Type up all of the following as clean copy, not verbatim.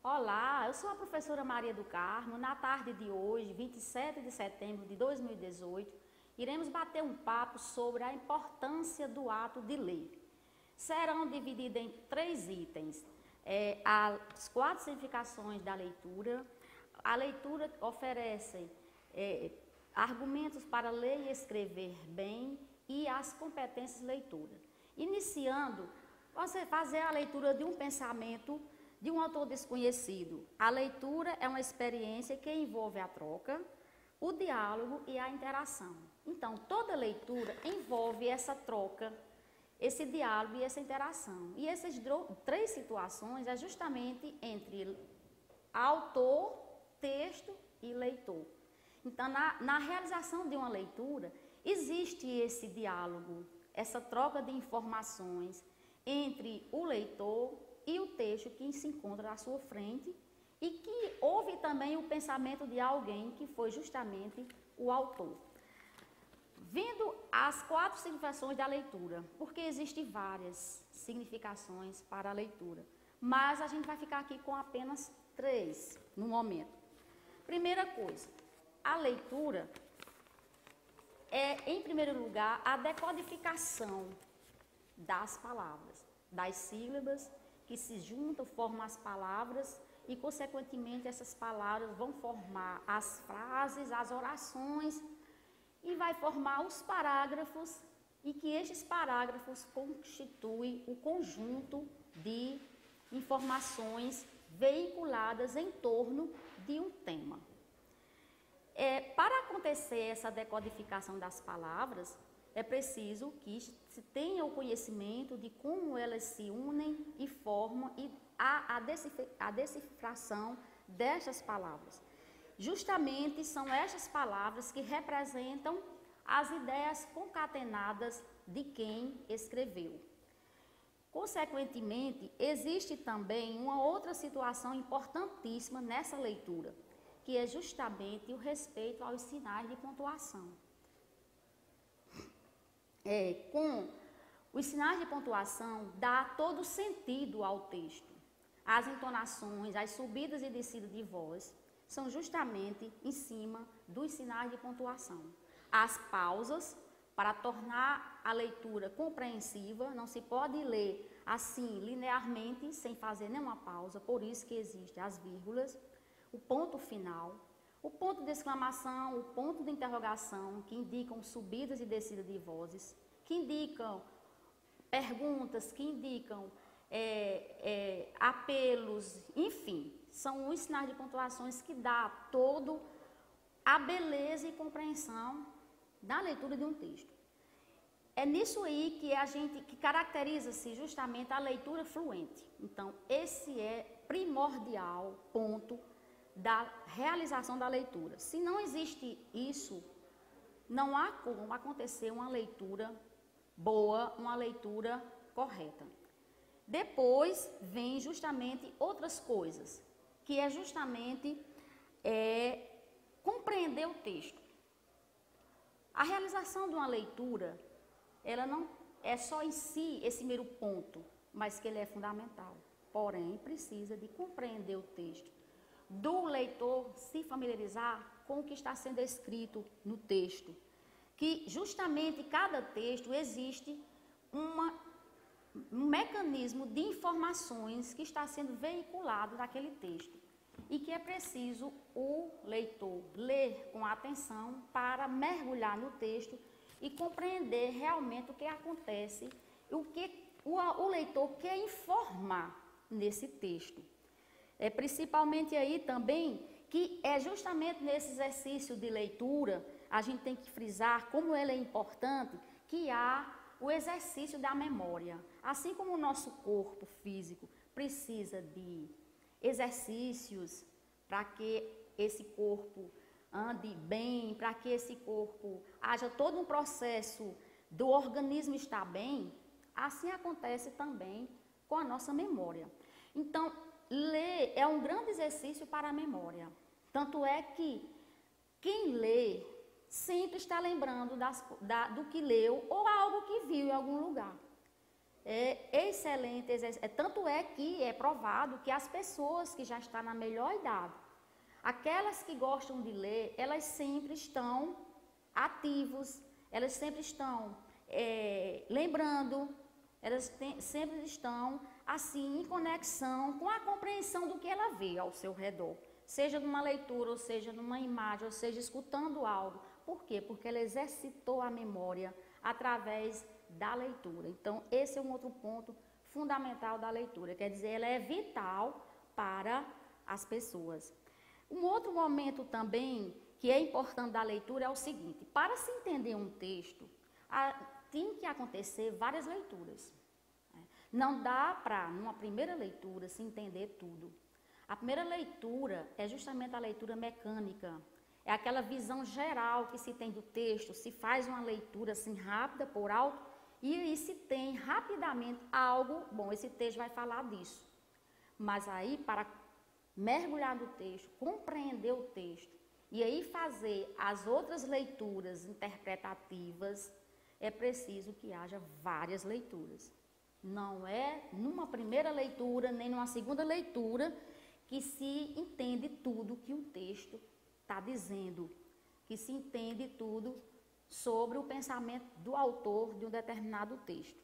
Olá, eu sou a professora Maria do Carmo. Na tarde de hoje, 27 de setembro de 2018, iremos bater um papo sobre a importância do ato de ler. Serão divididos em 3 itens. As 4 significações da leitura. A leitura oferece argumentos para ler e escrever bem e as competências de leitura. Iniciando, você fazer a leitura de um pensamento de um autor desconhecido. A leitura é uma experiência que envolve a troca, o diálogo e a interação. Então, toda leitura envolve essa troca, esse diálogo e essa interação. E essas 3 situações é justamente entre autor, texto e leitor. Então, na realização de uma leitura, existe esse diálogo, essa troca de informações entre o leitor e o texto que se encontra à sua frente e que houve também o pensamento de alguém que foi justamente o autor. Vendo as 4 significações da leitura, porque existem várias significações para a leitura, mas a gente vai ficar aqui com apenas 3 no momento. Primeira coisa, a leitura é, em primeiro lugar, a decodificação das palavras, das sílabas que se juntam, formam as palavras e, consequentemente, essas palavras vão formar as frases, as orações e vai formar os parágrafos e que estes parágrafos constituem o conjunto de informações veiculadas em torno de um tema. Para acontecer essa decodificação das palavras, é preciso que se tenha o conhecimento de como elas se unem e formam e a decifração destas palavras. Justamente são estas palavras que representam as ideias concatenadas de quem escreveu. Consequentemente, existe também uma outra situação importantíssima nessa leitura, que é justamente o respeito aos sinais de pontuação. Com os sinais de pontuação, dá todo sentido ao texto. As entonações, as subidas e descidas de voz são justamente em cima dos sinais de pontuação. As pausas, para tornar a leitura compreensiva, não se pode ler assim linearmente, sem fazer nenhuma pausa, por isso que existem as vírgulas, o ponto final, o ponto de exclamação, o ponto de interrogação, que indicam subidas e descidas de vozes, que indicam perguntas, que indicam apelos, enfim, são os sinais de pontuações que dá todo a beleza e compreensão da leitura de um texto. É nisso aí que caracteriza-se justamente a leitura fluente. Então, esse é primordial ponto da realização da leitura. Se não existe isso, não há como acontecer uma leitura boa, uma leitura correta. Depois vem justamente outras coisas, que é justamente compreender o texto. A realização de uma leitura, ela não é só em si esse mero ponto, mas que ele é fundamental. Porém, precisa de compreender o texto, do leitor se familiarizar com o que está sendo escrito no texto, que justamente cada texto existe um mecanismo de informações que está sendo veiculado naquele texto e que é preciso o leitor ler com atenção para mergulhar no texto e compreender realmente o que acontece, o que o leitor quer informar nesse texto. É principalmente aí também que é justamente nesse exercício de leitura, a gente tem que frisar como ele é importante, que há o exercício da memória. Assim como o nosso corpo físico precisa de exercícios para que esse corpo ande bem, para que esse corpo haja todo um processo do organismo estar bem, assim acontece também com a nossa memória. Então, ler é um grande exercício para a memória. Tanto é que quem lê sempre está lembrando do que leu ou algo que viu em algum lugar. é excelente, tanto é que é provado que as pessoas que já estão na melhor idade, aquelas que gostam de ler, elas sempre estão ativos, elas sempre estão lembrando, sempre estão assim em conexão com a compreensão do que ela vê ao seu redor, seja numa leitura, ou seja numa imagem, ou seja escutando algo. Por quê? Porque ela exercitou a memória através da leitura. Então, esse é um outro ponto fundamental da leitura, quer dizer, ela é vital para as pessoas. Um outro momento também que é importante da leitura é o seguinte: para se entender um texto, tem que acontecer várias leituras. Não dá para, numa primeira leitura, se entender tudo. A primeira leitura é justamente a leitura mecânica, é aquela visão geral que se tem do texto, se faz uma leitura assim rápida, por alto, e aí se tem rapidamente algo, bom, esse texto vai falar disso. Mas aí, para mergulhar no texto, compreender o texto, e aí fazer as outras leituras interpretativas, é preciso que haja várias leituras. Não é numa primeira leitura, nem numa segunda leitura, que se entende tudo que o texto está dizendo, que se entende tudo sobre o pensamento do autor de um determinado texto.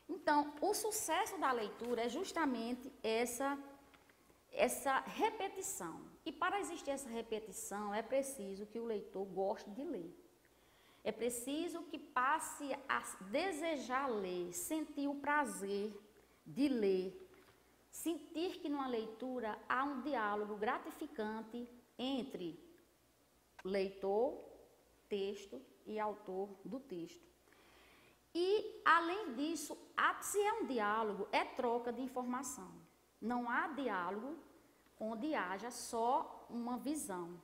Então, o sucesso da leitura é justamente essa repetição. E para existir essa repetição, é preciso que o leitor goste de ler. É preciso que passe a desejar ler, sentir o prazer de ler, sentir que numa leitura há um diálogo gratificante entre leitor, texto e autor do texto. E, além disso, se é um diálogo, é troca de informação. Não há diálogo onde haja só uma visão.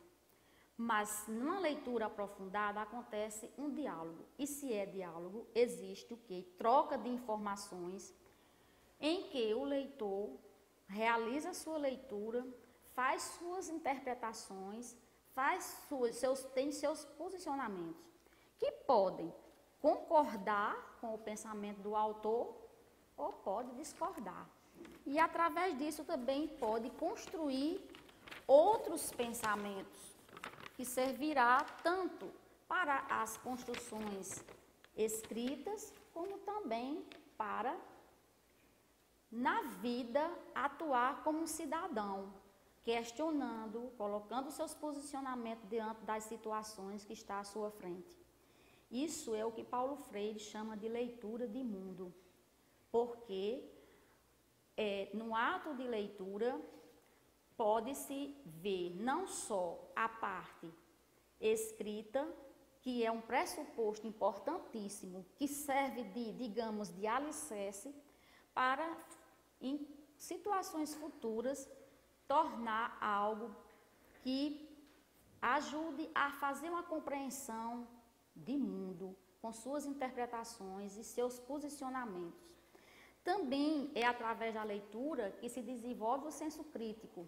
Mas, numa leitura aprofundada, acontece um diálogo. E se é diálogo, existe o quê? Troca de informações em que o leitor realiza a sua leitura, faz suas interpretações, tem seus posicionamentos, que podem concordar com o pensamento do autor ou pode discordar. E, através disso, também pode construir outros pensamentos, que servirá tanto para as construções escritas, como também para, na vida, atuar como um cidadão, questionando, colocando seus posicionamentos diante das situações que está à sua frente. Isso é o que Paulo Freire chama de leitura de mundo, porque no ato de leitura pode-se ver não só a parte escrita, que é um pressuposto importantíssimo, que serve de, digamos, de alicerce para, em situações futuras, tornar algo que ajude a fazer uma compreensão de mundo, com suas interpretações e seus posicionamentos. Também é através da leitura que se desenvolve o senso crítico,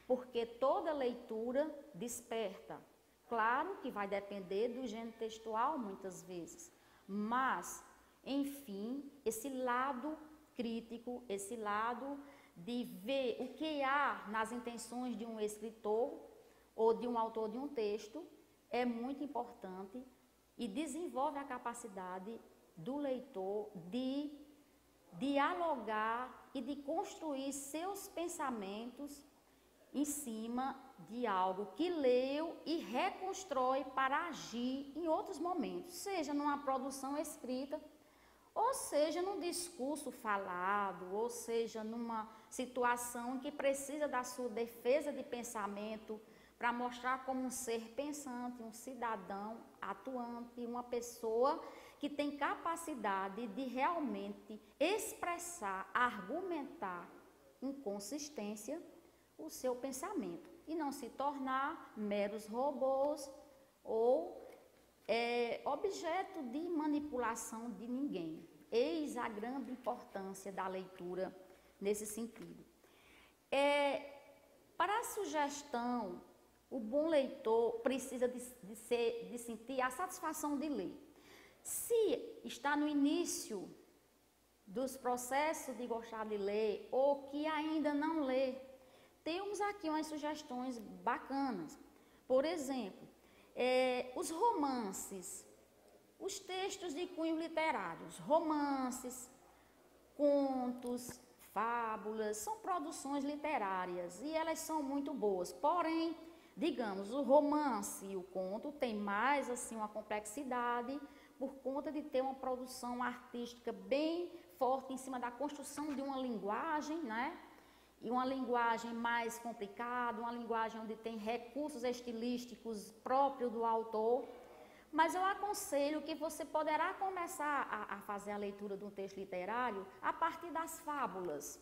porque toda leitura desperta. Claro que vai depender do gênero textual muitas vezes, mas, enfim, esse lado crítico, esse lado de ver o que há nas intenções de um escritor ou de um autor de um texto é muito importante e desenvolve a capacidade do leitor de dialogar e de construir seus pensamentos em cima de algo que leu e reconstrói para agir em outros momentos, seja numa produção escrita, ou seja num discurso falado, ou seja numa situação que precisa da sua defesa de pensamento para mostrar como um ser pensante, um cidadão atuante, uma pessoa que tem capacidade de realmente expressar, argumentar com consistência o seu pensamento e não se tornar meros robôs ou objeto de manipulação de ninguém. Eis a grande importância da leitura nesse sentido. Para a sugestão, o bom leitor precisa de sentir a satisfação de ler. Se está no início dos processos de gostar de ler ou que ainda não lê, temos aqui umas sugestões bacanas. Por exemplo, os romances, os textos de cunho literários, romances, contos, fábulas, são produções literárias e elas são muito boas. Porém, digamos, o romance e o conto têm mais assim uma complexidade por conta de ter uma produção artística bem forte em cima da construção de uma linguagem, né? E uma linguagem mais complicada, uma linguagem onde tem recursos estilísticos próprios do autor. Mas eu aconselho que você poderá começar a fazer a leitura de um texto literário a partir das fábulas.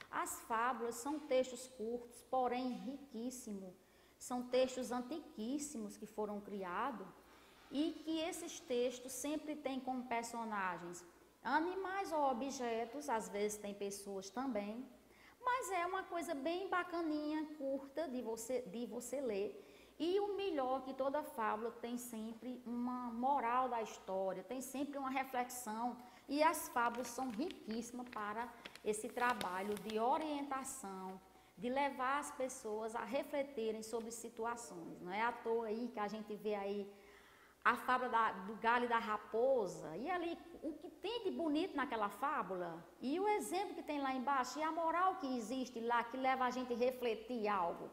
As fábulas são textos curtos, porém riquíssimos. São textos antiquíssimos que foram criados e que esses textos sempre têm como personagens animais ou objetos, às vezes tem pessoas também, mas é uma coisa bem bacaninha, curta de você ler. E o melhor que toda fábula tem sempre uma moral da história, tem sempre uma reflexão, e as fábulas são riquíssimas para esse trabalho de orientação, de levar as pessoas a refletirem sobre situações. Não é à toa aí que a gente vê aí a fábula do galho e da raposa, e ali o que tem de bonito naquela fábula, e o exemplo que tem lá embaixo, e a moral que existe lá, que leva a gente a refletir algo.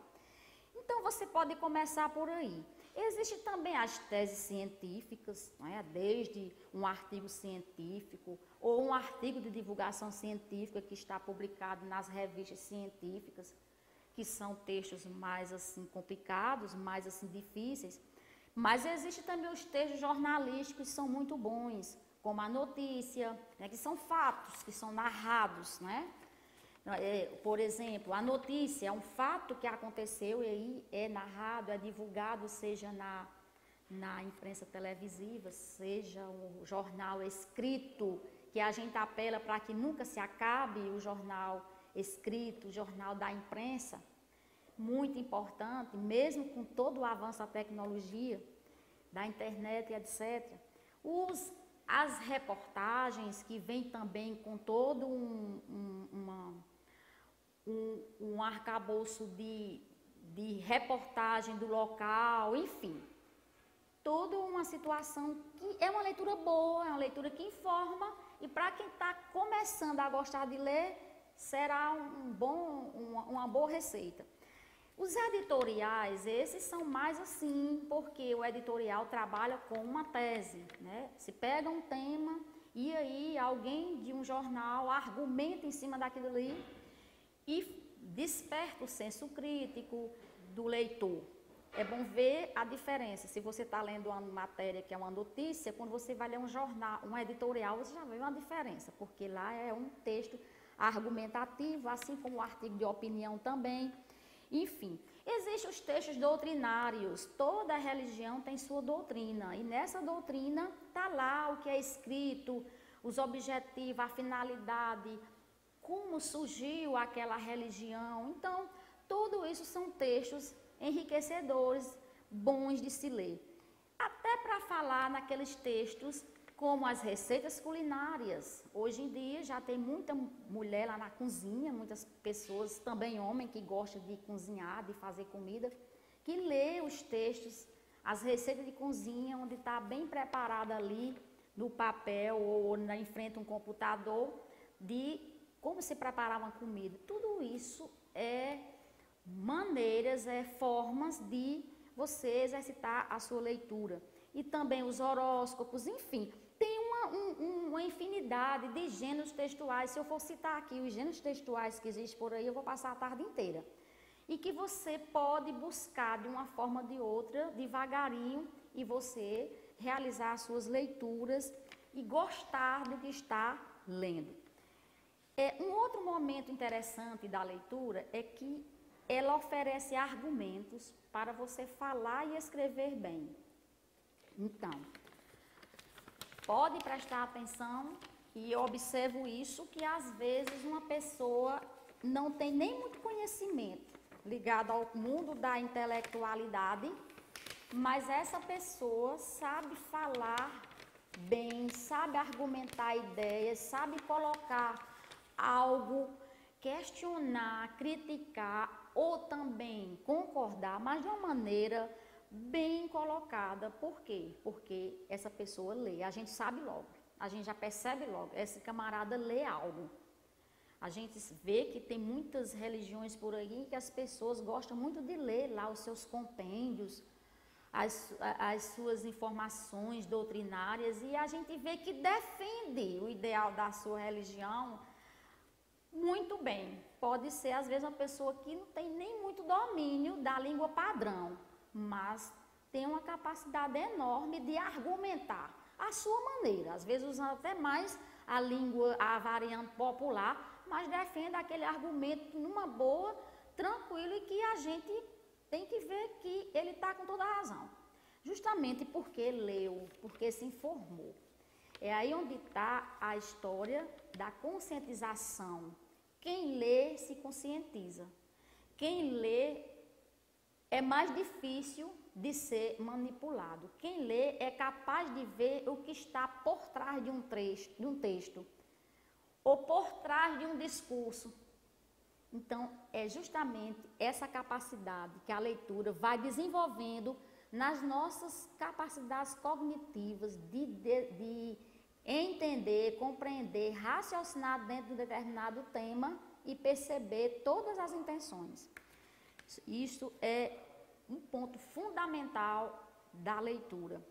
Então, você pode começar por aí. Existem também as teses científicas, né? Desde um artigo científico ou um artigo de divulgação científica que está publicado nas revistas científicas, que são textos mais assim complicados, mais assim difíceis. Mas existem também os textos jornalísticos que são muito bons, como a notícia, né? Que são fatos, que são narrados, né? Por exemplo, a notícia é um fato que aconteceu e aí é narrado, é divulgado, seja na imprensa televisiva, seja um jornal escrito, que a gente apela para que nunca se acabe o jornal escrito, o jornal da imprensa. Muito importante, mesmo com todo o avanço da tecnologia, da internet e etc. As reportagens que vêm também com todo um arcabouço de reportagem do local, enfim. Toda uma situação que é uma leitura boa, é uma leitura que informa, e para quem está começando a gostar de ler, será uma boa receita. Os editoriais, esses são mais assim, porque o editorial trabalha com uma tese, né? Se pega um tema e aí alguém de um jornal argumenta em cima daquilo ali e desperta o senso crítico do leitor. É bom ver a diferença. Se você está lendo uma matéria que é uma notícia, quando você vai ler um jornal, um editorial, você já vê uma diferença, porque lá é um texto argumentativo, assim como o artigo de opinião também. Enfim, existem os textos doutrinários. Toda religião tem sua doutrina, e nessa doutrina está lá o que é escrito, os objetivos, a finalidade, como surgiu aquela religião. Então, tudo isso são textos enriquecedores, bons de se ler. Até para falar naqueles textos como as receitas culinárias. Hoje em dia já tem muita mulher lá na cozinha, muitas pessoas, também homem, que gostam de cozinhar, de fazer comida, que lê os textos, as receitas de cozinha, onde está bem preparada ali no papel ou em frente a um computador, de como se preparar uma comida. Tudo isso é maneiras, formas de você exercitar a sua leitura. E também os horóscopos, enfim, tem uma infinidade de gêneros textuais. Se eu for citar aqui os gêneros textuais que existem por aí, eu vou passar a tarde inteira. E que você pode buscar de uma forma ou de outra, devagarinho, e você realizar as suas leituras e gostar do que está lendo. Um outro momento interessante da leitura é que ela oferece argumentos para você falar e escrever bem. Então, pode prestar atenção, e eu observo isso, que às vezes uma pessoa não tem nem muito conhecimento ligado ao mundo da intelectualidade, mas essa pessoa sabe falar bem, sabe argumentar ideias, sabe colocar algo, questionar, criticar ou também concordar, mas de uma maneira bem colocada. Por quê? Porque essa pessoa lê, a gente sabe logo, a gente já percebe logo, esse camarada lê algo. A gente vê que tem muitas religiões por aí que as pessoas gostam muito de ler lá os seus compêndios, as suas informações doutrinárias, e a gente vê que defende o ideal da sua religião muito bem. Pode ser, às vezes, uma pessoa que não tem nem muito domínio da língua padrão, mas tem uma capacidade enorme de argumentar à sua maneira, às vezes usando até mais a língua, a variante popular, mas defende aquele argumento numa boa, tranquilo, e que a gente tem que ver que ele está com toda a razão. Justamente porque leu, porque se informou. É aí onde está a história da conscientização. Quem lê se conscientiza. Quem lê é mais difícil de ser manipulado. Quem lê é capaz de ver o que está por trás de um texto ou por trás de um discurso. Então, é justamente essa capacidade que a leitura vai desenvolvendo nas nossas capacidades cognitivas de entender, compreender, raciocinar dentro de um determinado tema e perceber todas as intenções. Isso é um ponto fundamental da leitura.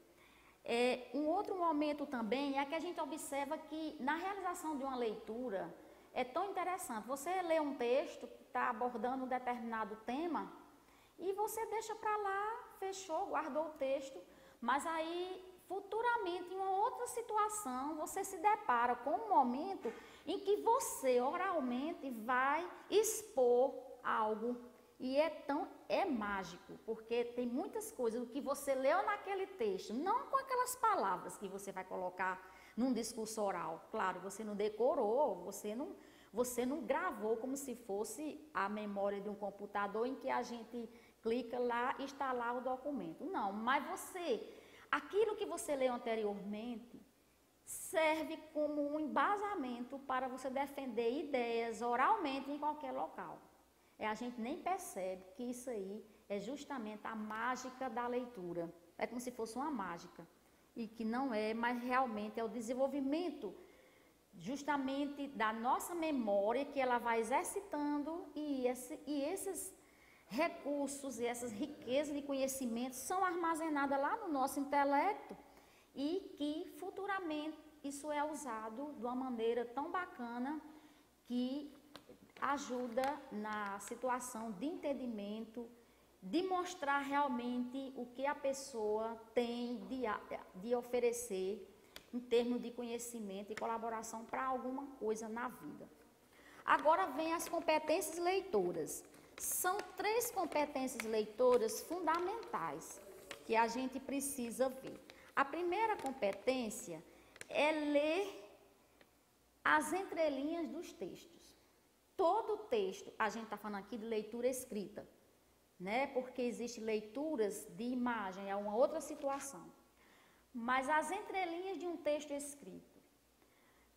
Um outro momento também é que a gente observa que na realização de uma leitura é tão interessante. Você lê um texto que está abordando um determinado tema e você deixa para lá, fechou, guardou o texto, mas aí futuramente em uma outra situação você se depara com um momento em que você oralmente vai expor algo. E é mágico, porque tem muitas coisas, o que você leu naquele texto, não com aquelas palavras que você vai colocar num discurso oral. Claro, você não decorou, você não gravou como se fosse a memória de um computador em que a gente clica lá e está lá o documento. Não, mas aquilo que você leu anteriormente serve como um embasamento para você defender ideias oralmente em qualquer local. A gente nem percebe que isso aí é justamente a mágica da leitura. É como se fosse uma mágica. E que não é, mas realmente é o desenvolvimento justamente da nossa memória que ela vai exercitando e esses recursos e essas riquezas de conhecimento são armazenadas lá no nosso intelecto e que futuramente isso é usado de uma maneira tão bacana que ajuda na situação de entendimento, de mostrar realmente o que a pessoa tem de oferecer em termos de conhecimento e colaboração para alguma coisa na vida. Agora vem as competências leitoras. São 3 competências leitoras fundamentais que a gente precisa ver. A primeira competência é ler as entrelinhas dos textos. Todo texto, a gente está falando aqui de leitura escrita, né? Porque existem leituras de imagem, é uma outra situação. Mas as entrelinhas de um texto escrito.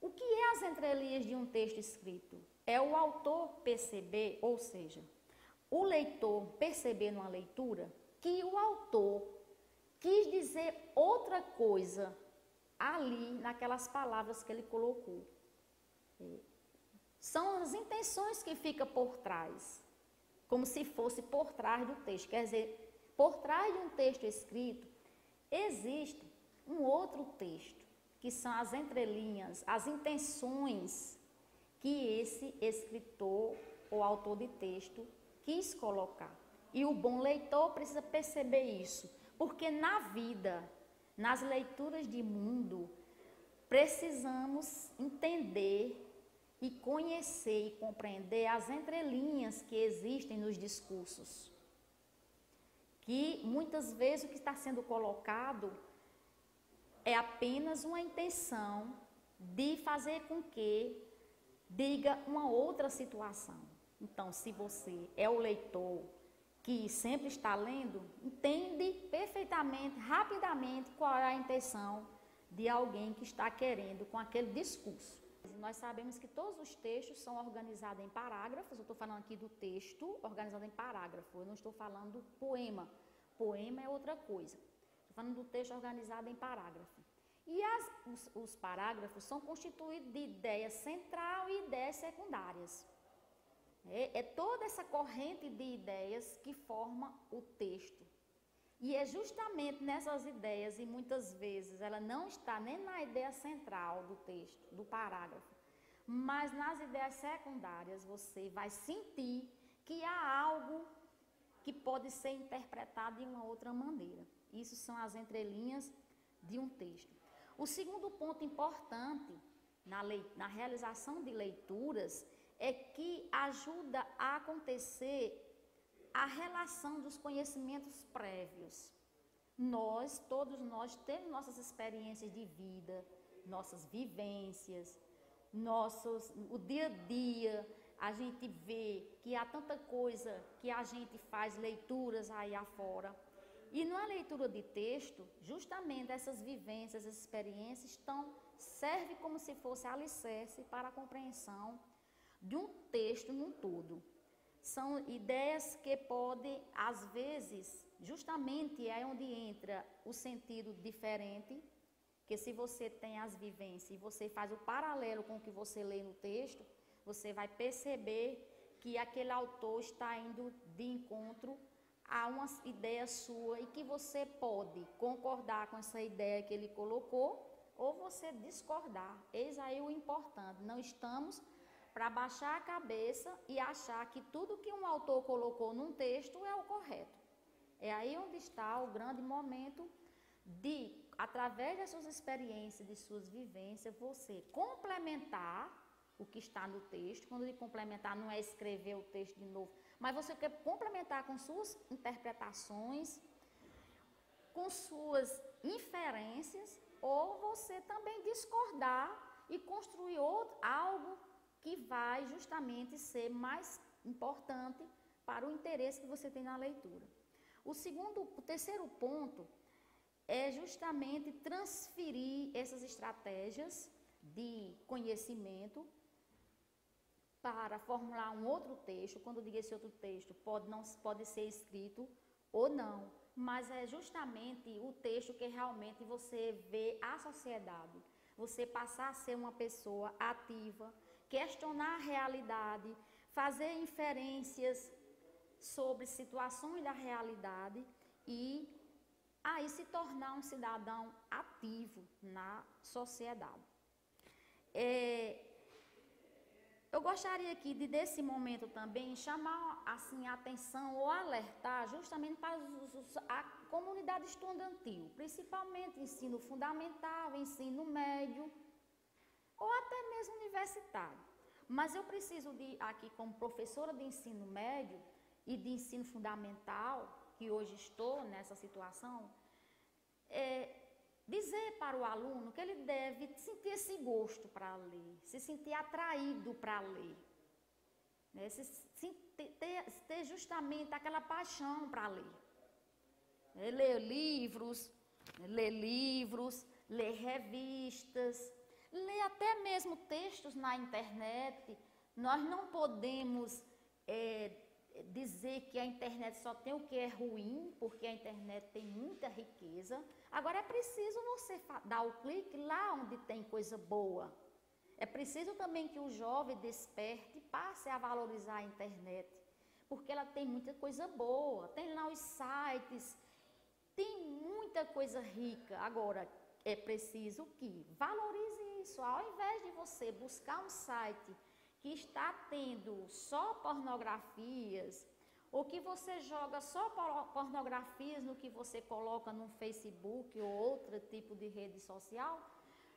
O que é as entrelinhas de um texto escrito? É o autor perceber, ou seja, o leitor perceber numa leitura que o autor quis dizer outra coisa ali naquelas palavras que ele colocou. São as intenções que ficam por trás, como se fosse por trás do texto. Quer dizer, por trás de um texto escrito, existe um outro texto, que são as entrelinhas, as intenções que esse escritor ou autor de texto quis colocar. E o bom leitor precisa perceber isso, porque na vida, nas leituras de mundo, precisamos entender e conhecer e compreender as entrelinhas que existem nos discursos. Que muitas vezes o que está sendo colocado é apenas uma intenção de fazer com que diga uma outra situação. Então, se você é o leitor que sempre está lendo, entende perfeitamente, rapidamente, qual é a intenção de alguém que está querendo com aquele discurso. Nós sabemos que todos os textos são organizados em parágrafos. Eu estou falando aqui do texto organizado em parágrafo, eu não estou falando do poema. Poema é outra coisa. Estou falando do texto organizado em parágrafo. E os parágrafos são constituídos de ideia central e ideias secundárias. É toda essa corrente de ideias que forma o texto. E é justamente nessas ideias, e muitas vezes ela não está nem na ideia central do texto, do parágrafo, mas nas ideias secundárias você vai sentir que há algo que pode ser interpretado de uma outra maneira. Isso são as entrelinhas de um texto. O segundo ponto importante na realização de leituras é que ajuda a acontecer a relação dos conhecimentos prévios. Todos nós temos nossas experiências de vida, nossas vivências, o dia a dia. A gente vê que há tanta coisa que a gente faz leituras aí afora. E na leitura de texto, justamente essas vivências, essas experiências servem como se fosse alicerce para a compreensão de um texto num todo. São ideias que podem, às vezes, justamente é onde entra o sentido diferente, que se você tem as vivências e você faz o paralelo com o que você lê no texto, você vai perceber que aquele autor está indo de encontro a uma ideia sua e que você pode concordar com essa ideia que ele colocou ou você discordar. Eis aí o importante, não estamos para baixar a cabeça e achar que tudo que um autor colocou num texto é o correto. É aí onde está o grande momento de, através das suas experiências, de suas vivências, você complementar o que está no texto. Quando eu digo complementar, não é escrever o texto de novo, mas você quer complementar com suas interpretações, com suas inferências, ou você também discordar e construir algo que vai justamente ser mais importante para o interesse que você tem na leitura. O terceiro ponto é justamente transferir essas estratégias de conhecimento para formular um outro texto. Quando eu digo esse outro texto, pode ser escrito ou não, mas é justamente o texto que realmente você vê a sociedade, você passar a ser uma pessoa ativa, questionar a realidade, fazer inferências sobre situações da realidade e aí se tornar um cidadão ativo na sociedade. Eu gostaria aqui desse momento também chamar assim, a atenção ou alertar justamente para a comunidade estudantil, principalmente ensino fundamental, ensino médio ou até mesmo universitário. Mas eu preciso aqui como professora de ensino médio e de ensino fundamental, que hoje estou nessa situação, dizer para o aluno que ele deve sentir esse gosto para ler, se sentir atraído para ler, né? Ter justamente aquela paixão para ler. Ler livros, ler revistas, ler até mesmo textos na internet. Nós não podemos dizer que a internet só tem o que é ruim, porque a internet tem muita riqueza. Agora é preciso você dar o clique lá onde tem coisa boa. É preciso também que o jovem desperte e passe a valorizar a internet, porque ela tem muita coisa boa, tem lá os sites, tem muita coisa rica. Agora é preciso que valorize isso, ao invés de você buscar um site que está tendo só pornografias, ou que você joga só pornografias no que você coloca no Facebook ou outro tipo de rede social,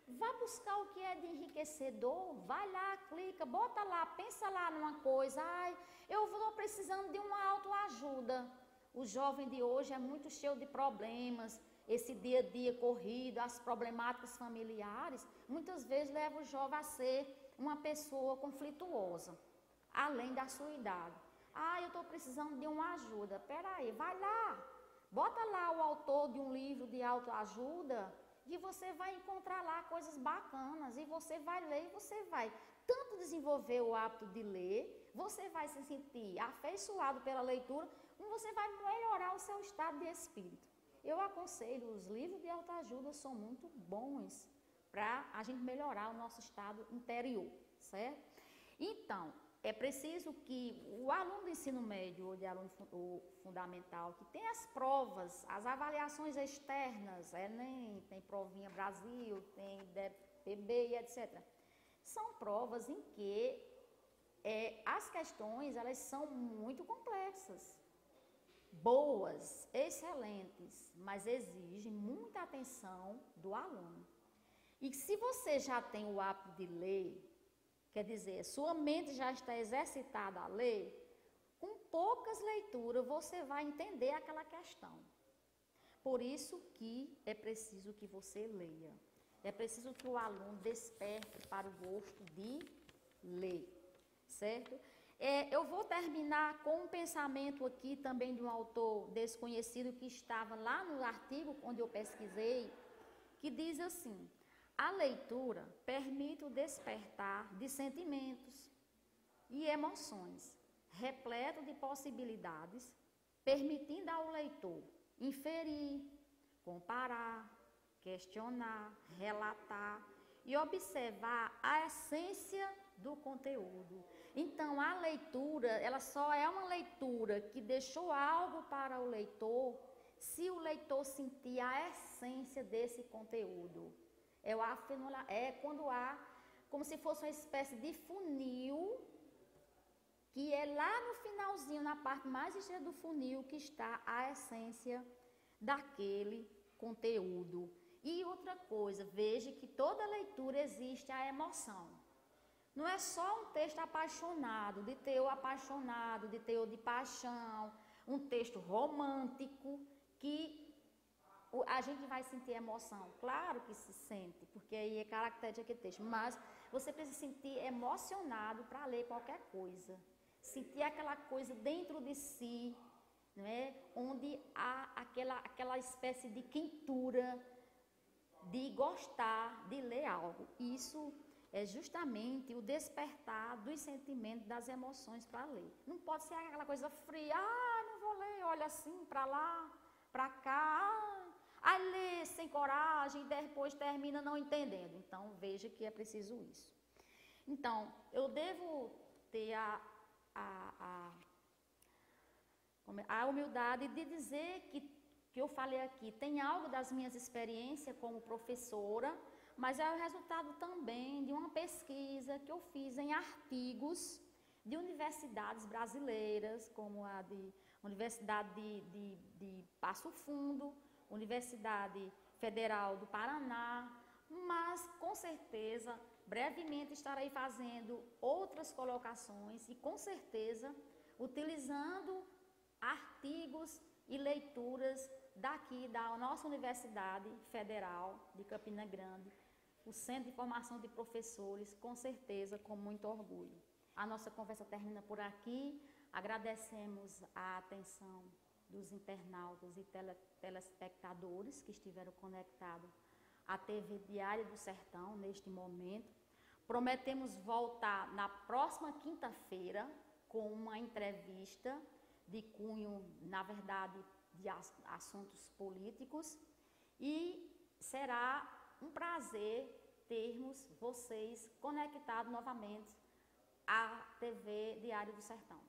vá buscar o que é de enriquecedor, vai lá, clica, bota lá, pensa lá numa coisa, eu estou precisando de uma autoajuda. O jovem de hoje é muito cheio de problemas, esse dia a dia corrido, as problemáticas familiares, muitas vezes leva o jovem a ser uma pessoa conflituosa, além da sua idade. Eu estou precisando de uma ajuda. Peraí, vai lá, bota lá o autor de um livro de autoajuda que você vai encontrar lá coisas bacanas e você vai ler e você vai tanto desenvolver o hábito de ler, você vai se sentir afeiçoado pela leitura, como você vai melhorar o seu estado de espírito. Eu aconselho, os livros de autoajuda são muito bons para a gente melhorar o nosso estado interior, certo? Então, é preciso que o aluno do ensino médio ou de aluno fundamental, que tem as provas, as avaliações externas, Enem, tem Provinha Brasil, tem DPB e etc. São provas em que as questões, elas são muito complexas, boas, excelentes, mas exigem muita atenção do aluno. E se você já tem o hábito de ler, quer dizer, sua mente já está exercitada a ler, com poucas leituras você vai entender aquela questão. Por isso que é preciso que você leia. É preciso que o aluno desperte para o gosto de ler, certo? Eu vou terminar com um pensamento aqui também de um autor desconhecido que estava lá no artigo onde eu pesquisei, que diz assim: a leitura permite o despertar de sentimentos e emoções, repleto de possibilidades, permitindo ao leitor inferir, comparar, questionar, relatar e observar a essência do conteúdo. Então, a leitura, ela só é uma leitura que deixou algo para o leitor se o leitor sentir a essência desse conteúdo. É quando há como se fosse uma espécie de funil, que é lá no finalzinho, na parte mais extrema do funil, que está a essência daquele conteúdo. E outra coisa, veja que toda leitura existe a emoção. Não é só um texto apaixonado, de teor apaixonado, de teor de paixão, um texto romântico, que a gente vai sentir emoção. Claro que se sente, porque aí é característica daquele texto, mas você precisa se sentir emocionado para ler qualquer coisa. Sentir aquela coisa dentro de si, não é? Onde há aquela espécie de quentura, de gostar de ler algo. Isso é justamente o despertar dos sentimentos, das emoções para ler. Não pode ser aquela coisa fria, não vou ler, olha assim, para lá, para cá, aí lê sem coragem e depois termina não entendendo. Então, veja que é preciso isso. Então, eu devo ter a humildade de dizer que eu falei aqui tem algo das minhas experiências como professora, mas é o resultado também de uma pesquisa que eu fiz em artigos de universidades brasileiras, como a Universidade de Passo Fundo, Universidade Federal do Paraná, mas com certeza brevemente estarei fazendo outras colocações e com certeza utilizando artigos e leituras daqui da nossa Universidade Federal de Campina Grande, o Centro de Formação de Professores, com certeza, com muito orgulho. A nossa conversa termina por aqui. Agradecemos a atenção dos internautas e telespectadores que estiveram conectados à TV Diário do Sertão neste momento. Prometemos voltar na próxima quinta-feira com uma entrevista de cunho, na verdade, de assuntos políticos, e será um prazer termos vocês conectados novamente à TV Diário do Sertão.